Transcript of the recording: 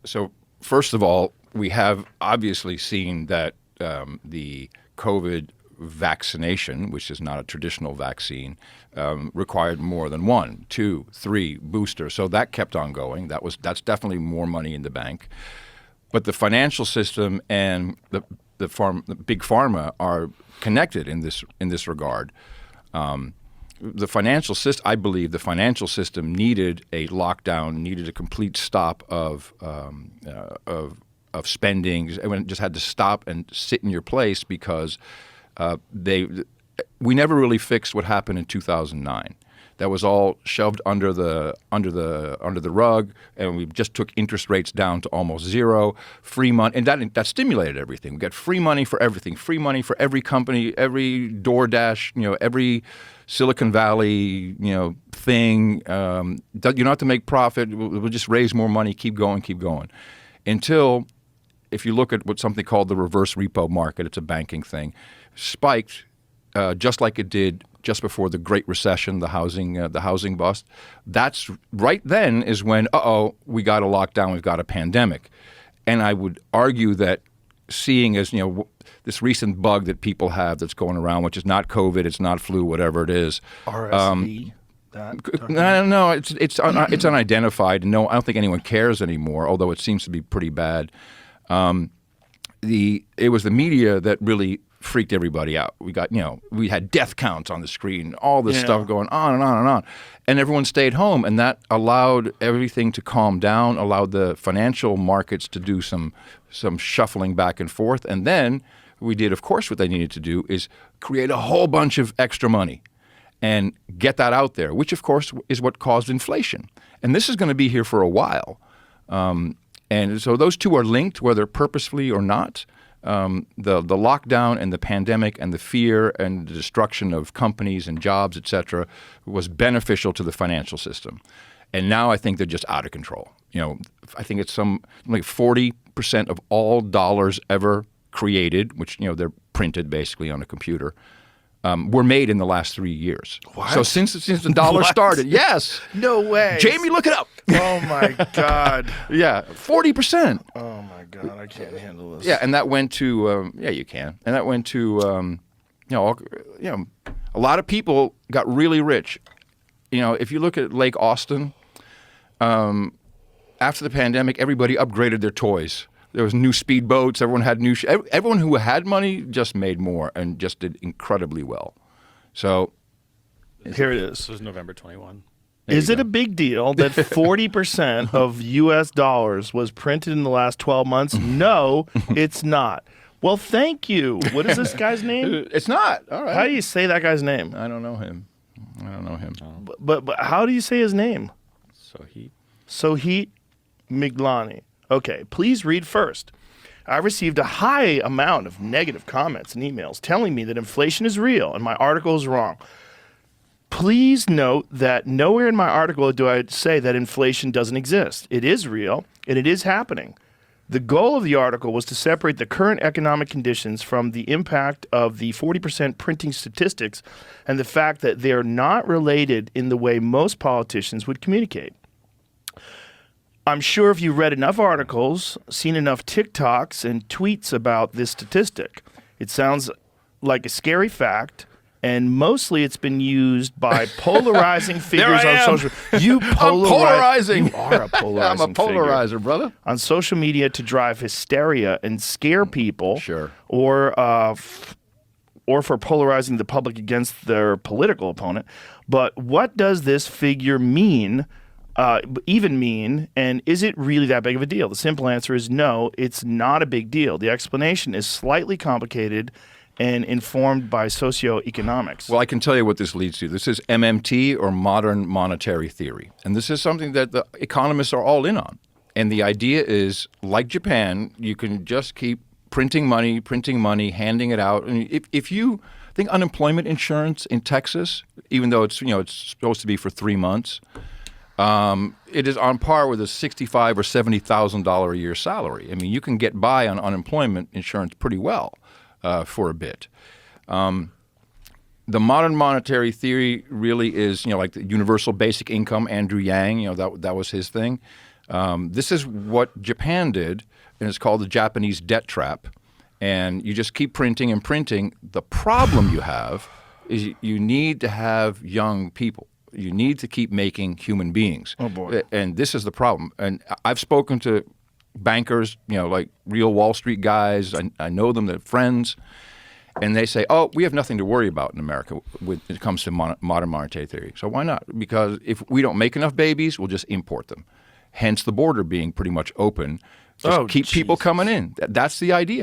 So first of all, we have obviously seen that the COVID vaccination, which is not a traditional vaccine, required more than 1, 2, 3 boosters. So that kept on going. That's definitely more money in the bank. But the financial system and the big pharma are connected in this regard. The financial system, I believe, the financial system needed a lockdown, needed a complete stop of spending. It just had to stop and sit in your place because we never really fixed what happened in 2009. That was all shoved under the rug, and we just took interest rates down to almost zero. Free money, and that stimulated everything. We got free money for everything. Free money for every company, every DoorDash, every Silicon Valley, thing. You don't have to make profit. We'll just raise more money. Keep going. Until, if you look at what something called the reverse repo market, it's a banking thing, spiked just like it did just before the Great Recession, the housing bust. That's right then is when, we got a lockdown, we've got a pandemic. And I would argue that seeing as, this recent bug that people have that's going around, which is not COVID, it's not flu, whatever it is. RSV? No, it's unidentified. No, I don't think anyone cares anymore, although it seems to be pretty bad. It was the media that really freaked everybody out. We had death counts on the screen, all this stuff going on and on and on. And everyone stayed home, and that allowed everything to calm down, allowed the financial markets to do some shuffling back and forth. And then we did, of course, what they needed to do is create a whole bunch of extra money and get that out there, which, of course, is what caused inflation. And this is going to be here for a while. And so those two are linked, whether purposefully or not. The lockdown and the pandemic and the fear and the destruction of companies and jobs, et cetera, was beneficial to the financial system. And now I think they're just out of control. I think it's like 40% of all dollars ever created, which, they're printed basically on a computer, were made in the last 3 years. What? So since the dollar started, yes. No way. Jamie, look it up. Oh, my God. Yeah, 40%. Oh, my God. I can't handle this. Yeah, and that went to you can. And that went to a lot of people got really rich. If you look at Lake Austin, after the pandemic, everybody upgraded their toys. There was new speedboats. Everyone had everyone who had money just made more and just did incredibly well. So here it is. This was November 21. Is it a big deal that 40% of U.S. dollars was printed in the last 12 months? No, it's not. Well, thank you. What is this guy's name? It's not. All right. How do you say that guy's name? I don't know him. But how do you say his name? Sohit Miglani. Okay, please read first. I received a high amount of negative comments and emails telling me that inflation is real and my article is wrong. Please note that nowhere in my article do I say that inflation doesn't exist. It is real, and it is happening. The goal of the article was to separate the current economic conditions from the impact of the 40% printing statistics and the fact that they are not related in the way most politicians would communicate. I'm sure if you read enough articles, seen enough TikToks and tweets about this statistic, it sounds like a scary fact, and mostly it's been used by polarizing figures on social. You polarizing. You are a polarizing. I'm a polarizer, figure. Brother. On social media to drive hysteria and scare people, sure, or for polarizing the public against their political opponent. But what does this figure mean? Even mean, and is it really that big of a deal? The simple answer is no, it's not a big deal. The explanation is slightly complicated and informed by socioeconomics. Well, I can tell you what this leads to. This is MMT, or modern monetary theory. And this is something that the economists are all in on. And the idea is, like Japan, you can just keep printing money, handing it out. And if you think unemployment insurance in Texas, even though it's supposed to be for 3 months, it is on par with a $65,000 or $70,000 a year salary. I mean, you can get by on unemployment insurance pretty well for a bit. The modern monetary theory really is, like the universal basic income. Andrew Yang, that was his thing. This is what Japan did, and it's called the Japanese debt trap. And you just keep printing and printing. The problem you have is you need to have young people. You need to keep making human beings. Oh, boy. And this is the problem. And I've spoken to bankers, like real Wall Street guys. I know them, they're friends. And they say, oh, we have nothing to worry about in America when it comes to modern monetary theory. So why not? Because if we don't make enough babies, we'll just import them. Hence the border being pretty much open. Just keep people coming in. That's the idea.